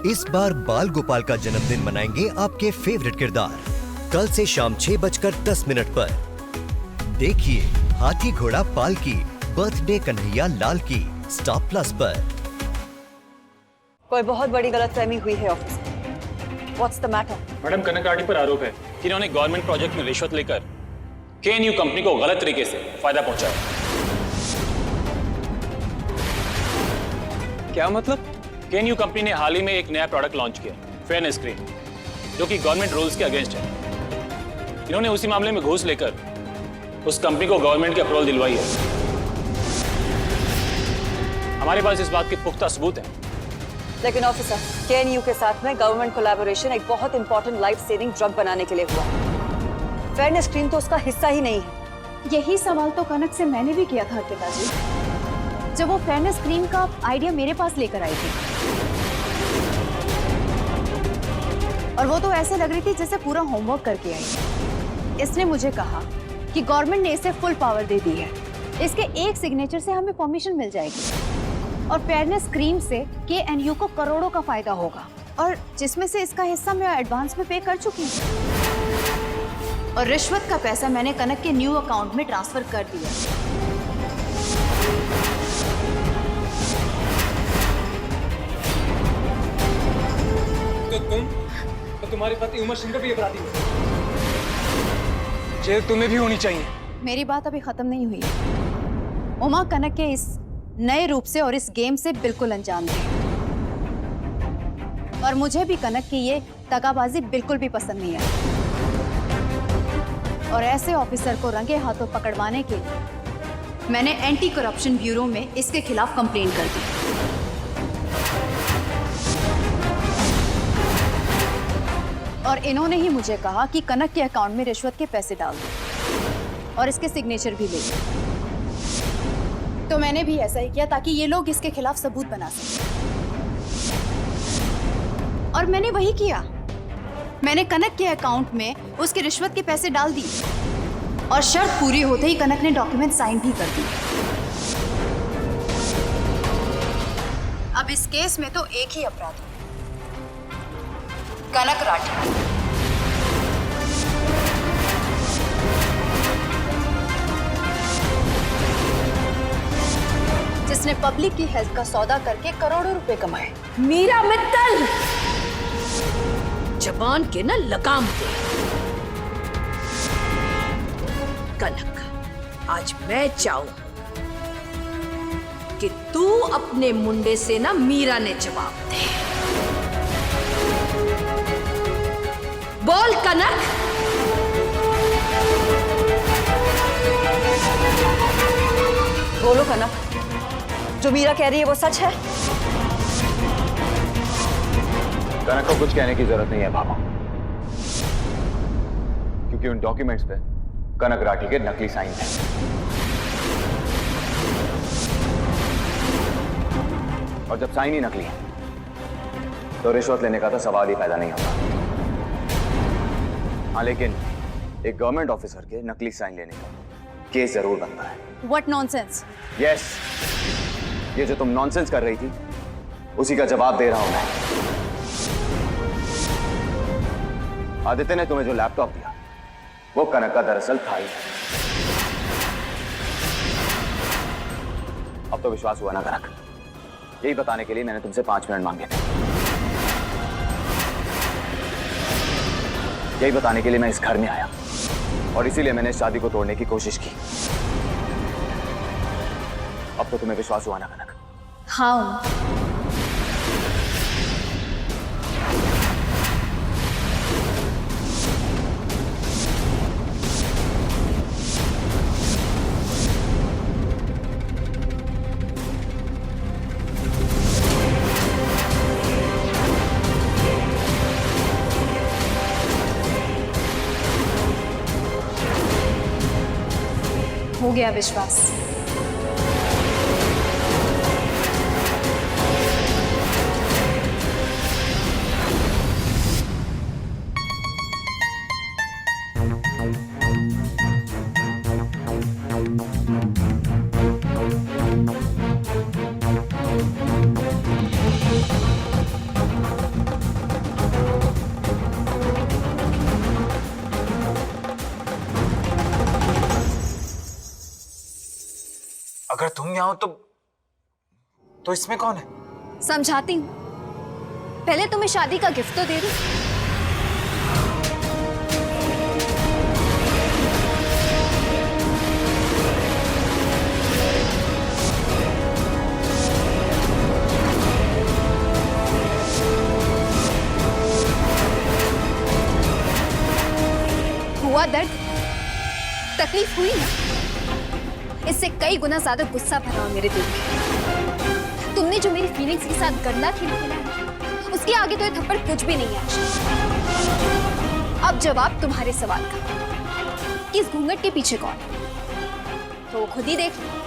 इस बार बाल गोपाल का जन्मदिन मनाएंगे आपके फेवरेट किरदार। कल से शाम 6:10 पर देखिए हाथी घोड़ा पाल की बर्थडे कन्हैया लाल की स्टार प्लस पर। कोई बहुत बड़ी गलतफहमी हुई है ऑफिस में। What's the matter? मैडम, कनक राठी पर आरोप है कि इन्होंने गवर्नमेंट प्रोजेक्ट में रिश्वत लेकर केएनयू कंपनी को गलत तरीके से फायदा पहुंचाया। क्या मतलब? केएनयू कंपनी ने हाल ही में एक नया प्रोडक्ट लॉन्च किया, फेयरनेस क्रीम, जो कि गवर्नमेंट रूल्स के अगेंस्ट है। इन्होंने उसी मामले में घूस लेकर उस कंपनी को गवर्नमेंट की अप्रूवल दिलवाई है। हमारे पास इस बात के पुख्ता सबूत हैं। लेकिन ऑफिसर, केएनयू के साथ में गवर्नमेंट कोलैबोरेशन एक बहुत इंपॉर्टेंट लाइफ सेविंग ड्रग बनाने के लिए हुआ। फेयरनेस क्रीम तो उसका हिस्सा ही नहीं है। यही सवाल तो कनक से मैंने भी किया था पिताजी, जब वो फेयरनेस क्रीम का आइडिया मेरे पास लेकर आई थी। और वो तो ऐसे लग रही थी जैसे पूरा होमवर्क करके आई। इसने मुझे कहा कि गवर्नमेंट ने इसे फुल पावर दे दी है, इसके एक सिग्नेचर से हमें परमिशन मिल जाएगी और फेयरनेस क्रीम से केएनयू को करोड़ों का फायदा होगा, और जिसमें से इसका हिस्सा मैं एडवांस में पे कर चुकी हूँ। और रिश्वत का पैसा मैंने कनक के न्यू अकाउंट में ट्रांसफर कर दिया। तो तुम्हारे पति उमर सिंह भी अपराधी है। जेल तुम्हें भी होनी चाहिए। मेरी बात अभी खत्म नहीं हुई है। उमा कनक के इस नए रूप से और इस गेम से बिल्कुल अनजान थी, और मुझे भी कनक की ये दगाबाजी बिल्कुल भी पसंद नहीं आई। और ऐसे ऑफिसर को रंगे हाथों पकड़वाने के लिए मैंने एंटी करप्शन ब्यूरो में इसके खिलाफ कंप्लेंट कर दी। और इन्होंने ही मुझे कहा कि कनक के अकाउंट में रिश्वत के पैसे डाल दो और इसके सिग्नेचर भी ले लो। तो मैंने भी ऐसा ही किया ताकि ये लोग इसके खिलाफ सबूत बना सकें। और मैंने वही किया। मैंने कनक के अकाउंट में उसके रिश्वत के पैसे डाल दिए और शर्त पूरी होते ही कनक ने डॉक्यूमेंट साइन भी कर दिए। अब इस केस में तो एक ही अपराधी, कनक राठी। जिसने पब्लिक की हेल्थ का सौदा करके करोड़ों रुपए कमाए। मीरा मित्तल, जबान के ना लगाम दे। कनक, आज मैं चाहूं कि तू अपने मुंडे से ना मीरा ने जवाब दे। बोल कनक। बोलो कनक, जो मीरा कह रही है वो सच है? कनक को कुछ कहने की जरूरत नहीं है बाबा, क्योंकि उन डॉक्यूमेंट्स पे कनक राठी के नकली साइन हैं। और जब साइन ही नकली है तो रिश्वत लेने का तो सवाल ही पैदा नहीं होता। हाँ, लेकिन एक गवर्नमेंट ऑफिसर के नकली साइन लेने का केस जरूर बनता है। What nonsense? यस, ये जो तुम नॉनसेंस कर रही थी उसी का जवाब दे रहा हूं मैं। आदित्य ने तुम्हें जो लैपटॉप दिया वो कनक का दरअसल था ही। अब तो विश्वास हुआ ना कनक? यही बताने के लिए मैंने तुमसे 5 मिनट मांगे थे। यही बताने के लिए मैं इस घर में आया और इसीलिए मैंने इस शादी को तोड़ने की कोशिश की। अब तो तुम्हें विश्वास हुआ ना कनक? हाँ। हो गया विश्वास। अगर तुम यहाँ हो तो इसमें कौन है? समझाती हूँ, पहले तुम्हें शादी का गिफ्ट तो दे दूं। हुआ दर्द, तकलीफ हुई ना? इससे कई गुना ज्यादा गुस्सा भरा मेरे दिल में। तुमने जो मेरी फीलिंग्स के साथ गंदा खेल खेला है, उसके आगे तो ये थप्पड़ कुछ भी नहीं है। अब जवाब तुम्हारे सवाल का कि इस घूंघट के पीछे कौन है, तो खुद ही देख लो।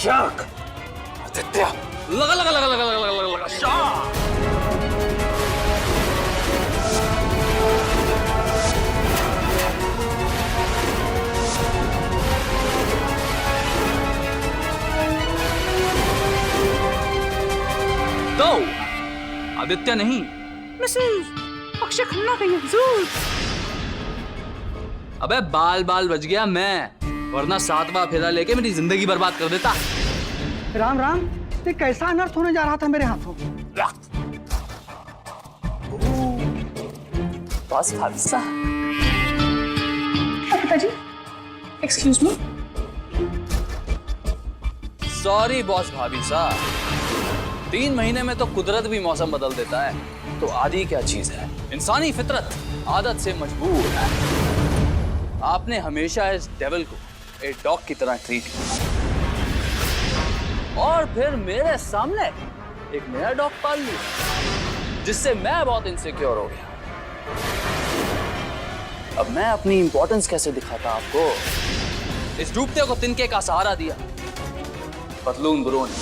याक! आदित्य! लगा लगा लगा लगा लगा लगा लगा शॉट! तो आदित्य नहीं, मिसेस अक्षय खन्ना कही हुजूर। अबे बाल बाल बच गया मैं, वरना 7वां फेरा लेके मेरी जिंदगी बर्बाद कर देता। राम राम, ये कैसा अनर्थ होने जा रहा था मेरे हाथों? बस हादसा। पिताजी, एक्सक्यूज मी। सॉरी बॉस भाभी साहब, 3 महीने में तो कुदरत भी मौसम बदल देता है, तो आदि क्या चीज है? इंसानी फितरत आदत से मजबूर है। आपने हमेशा इस डेविल को एक डॉग की तरह ट्रीट किया, और फिर मेरे सामने एक नया डॉग पाल लिया, जिससे मैं बहुत इनसिक्योर हो गया। अब मैं अपनी इंपॉर्टेंस कैसे दिखाता आपको? इस डूबते को तिनके का सहारा दिया पतलून ब्रो ने।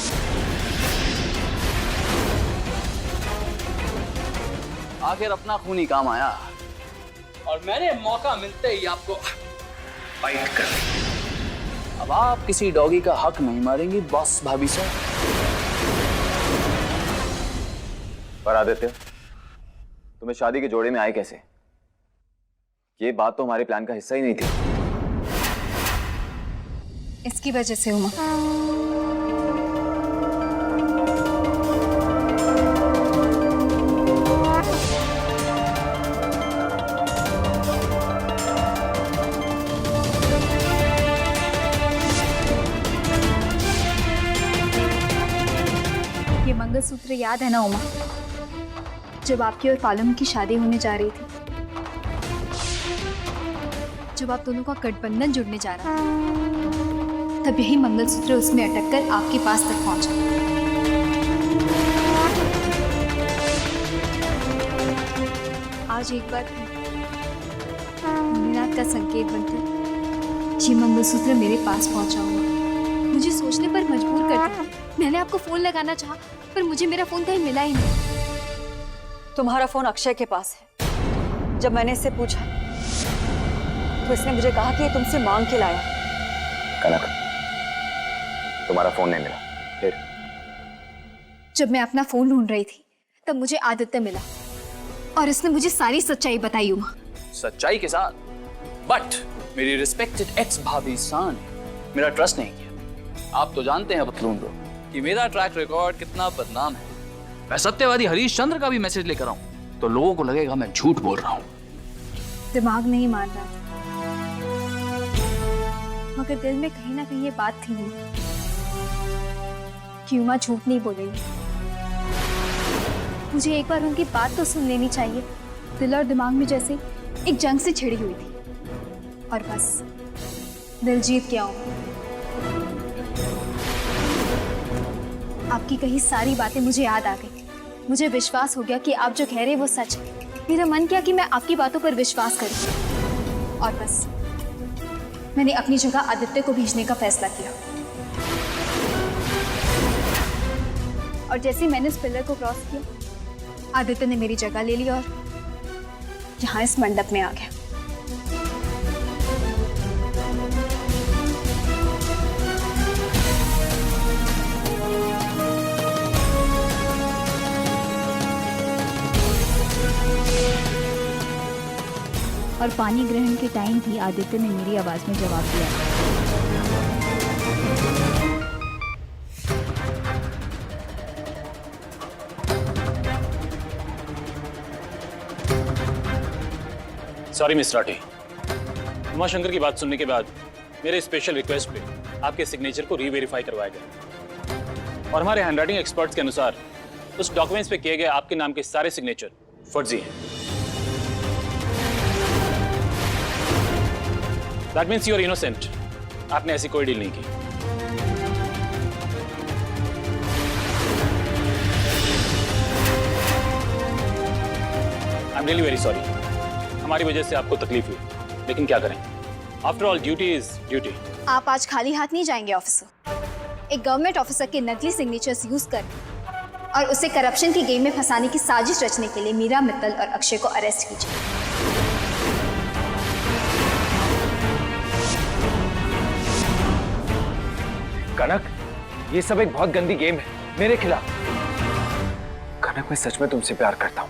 आखिर अपना खून ही काम आया, और मैंने मौका मिलते ही आपको फाइट कर दी। अब आप किसी डॉगी का हक नहीं मारेंगी बॉस भाभी साहब। पर आदित्य, तुम्हें शादी के जोड़े में आए कैसे? ये बात तो हमारे प्लान का हिस्सा ही नहीं थी। इसकी वजह से उमा, ये मंगलसूत्र याद है ना उमा, जब आपकी और फालम की शादी होने जा रही थी, जब आप दोनों का गठबंधन जुड़ने जा रहा था, तब यही मंगलसूत्र उसमें अटक कर आपके पास तक पहुंचा। आज एक बार भोलेनाथ का संकेत बनकर ये मंगलसूत्र मेरे पास पहुंचा हुआ मुझे सोचने पर मजबूर कर दिया। मैंने आपको फोन लगाना चाहा, पर मुझे मेरा फोन कहीं मिला ही नहीं। तुम्हारा फोन अक्षय के पास है। जब मैंने इससे पूछा तो इसने मुझे कहा कि ये तुमसे मांग के लाया। कनक, तुम्हारा फोन नहीं मिला। फिर जब मैं अपना फोन ढूंढ रही थी, तब मुझे आदित्य मिला और इसने मुझे सारी सच्चाई बताई उमा। सच्चाई के साथ, बट मेरी रिस्पेक्टेड एक्स भाभी सान मेरा ट्रस्ट नहीं किया। आप तो जानते हैं पतलून ब्रो कि मेरा ट्रैक रिकॉर्ड कितना बदनाम है। मैं सत्यवादी हरीश चंद्र का भी मैसेज लेकर आऊं तो लोगों को लगेगा मैं झूठ बोल रहा हूं। दिमाग नहीं मान रहा था, मगर दिल में कहीं ना कहीं ये बात थी कि उमा झूठ नहीं बोलेगी। मुझे एक बार उनकी बात तो सुन लेनी चाहिए। दिल और दिमाग में जैसे एक जंग सी छिड़ी हुई थी, और बस दिल जीत के आऊं। आपकी कही सारी बातें मुझे याद आ गई। मुझे विश्वास हो गया कि आप जो कह रहे हैं वो सच है। मेरा मन किया कि मैं आपकी बातों पर विश्वास करूं, और बस मैंने अपनी जगह आदित्य को भेजने का फैसला किया। और जैसे मैंने उस पिलर को क्रॉस किया, आदित्य ने मेरी जगह ले ली और यहाँ इस मंडप में आ गया। और पानी ग्रहण के टाइम भी आदित्य ने मेरी आवाज में जवाब दिया। सॉरी मिस राठी, उमाशंकर की बात सुनने के बाद मेरे स्पेशल रिक्वेस्ट पे आपके सिग्नेचर को रीवेरीफाई करवाया गया और हमारे हैंडराइटिंग एक्सपर्ट्स के अनुसार उस डॉक्यूमेंट्स पे किए गए आपके नाम के सारे सिग्नेचर फर्जी हैं। That means you are innocent. आपने ऐसी कोई डील नहीं की। I am really very sorry, हमारी वजह से आपको तकलीफ हुई, लेकिन क्या करें, after all duty is duty. आप आज खाली हाथ नहीं जाएंगे ऑफिसर। एक गवर्नमेंट ऑफिसर के नकली सिग्नेचर्स यूज कर और उसे करप्शन की गेम में फंसाने की साजिश रचने के लिए मीरा मित्तल और अक्षय को अरेस्ट कीजिए। कनक, ये सब एक बहुत गंदी गेम है मेरे खिलाफ। कनक, मैं सच में तुमसे प्यार करता हूं।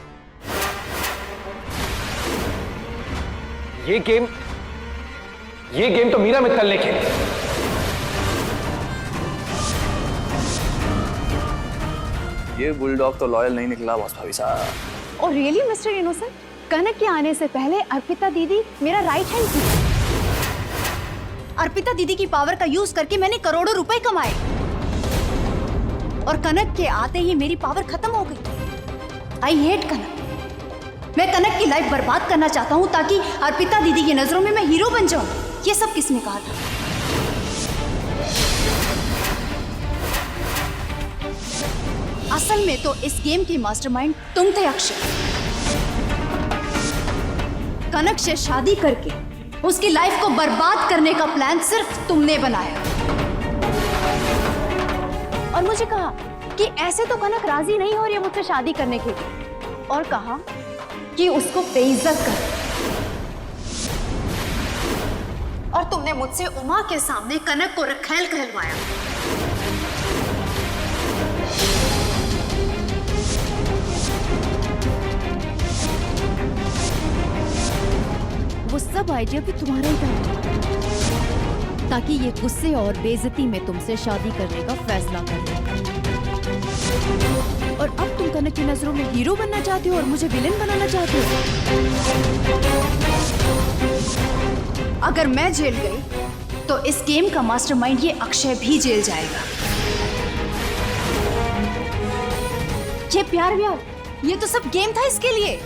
ये गेम तो मीरा मित्तल ने खेली। ये बुलडॉग तो लॉयल नहीं निकला बॉस भाभी साहब। और रियली मिस्टर इनोसेंट, कनक के आने से पहले अर्पिता दीदी मेरा राइट हैंड थी। अर्पिता दीदी की पावर का यूज करके मैंने करोड़ों रुपए कमाए और कनक के आते ही मेरी पावर खत्म हो गई। आई हेट कनक। मैं कनक की लाइफ बर्बाद करना चाहता हूँ ताकि अर्पिता दीदी की नजरों में मैं हीरो बन जाऊं। ये सब किसने कहा था? असल में तो इस गेम के मास्टरमाइंड तुम थे अक्षय। कनक से शादी करके उसकी लाइफ को बर्बाद करने का प्लान सिर्फ तुमने बनाया और मुझे कहा कि ऐसे तो कनक राजी नहीं हो रही है मुझसे शादी करने के लिए, और कहा कि उसको बेइज्जत कर। और तुमने मुझसे उमा के सामने कनक को रखेल कहलवाया। वो सब आइडिया भी तुम्हारा ही था ताकि ये गुस्से और बेइज्जती में तुमसे शादी करने का फैसला कर ले। और अब तुम कनक की नजरों में हीरो बनना चाहते हो और मुझे विलेन बनाना चाहते हो। अगर मैं जेल गई तो इस गेम का मास्टरमाइंड ये अक्षय भी जेल जाएगा। ये प्यार व्यार, ये तो सब गेम था इसके लिए।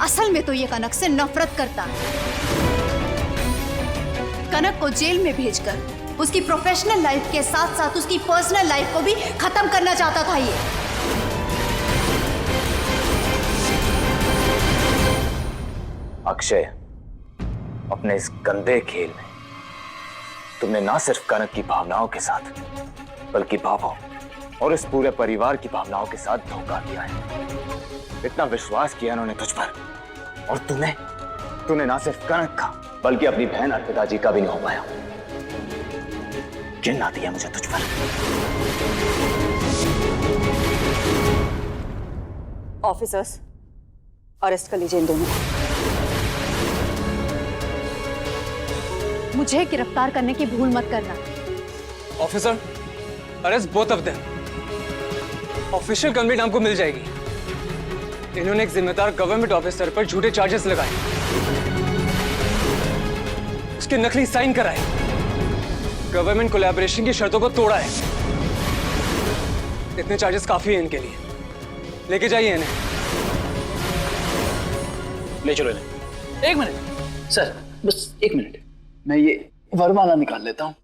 असल में तो ये कनक से नफरत करता है। कनक को जेल में भेजकर उसकी प्रोफेशनल लाइफ के साथ साथ उसकी पर्सनल लाइफ को भी खत्म करना चाहता था ये। अक्षय, अपने इस गंदे खेल में तुमने ना सिर्फ कनक की भावनाओं के साथ बल्कि भावों और इस पूरे परिवार की भावनाओं के साथ धोखा किया है। इतना विश्वास किया उन्होंने तुझ पर, और तूने ना सिर्फ कनक का बल्कि अपनी बहन अर्पिता जी का भी नहीं हो पाया। घिन आती है मुझे तुझ पर। ऑफिसर्स, अरेस्ट कर लीजिए इन दोनों को। मुझे गिरफ्तार करने की भूल मत करना। Officer, arrest both of them. Official complaint हमको मिल जाएगी। इन्होंने एक जिम्मेदार गवर्नमेंट ऑफिसर पर झूठे चार्जेस लगाए, उसके नकली साइन कराए, गवर्नमेंट कोलैबोरेशन की शर्तों को तोड़ा है। इतने चार्जेस काफी हैं इनके लिए। लेके जाइए इन्हें। ले चलो इन्हें। एक मिनट सर, बस एक मिनट, मैं ये वरमाला निकाल लेता हूँ।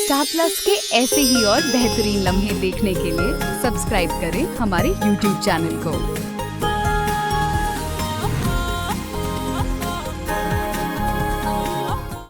स्टार प्लस के ऐसे ही और बेहतरीन लम्हे देखने के लिए सब्सक्राइब करें हमारे YouTube चैनल को।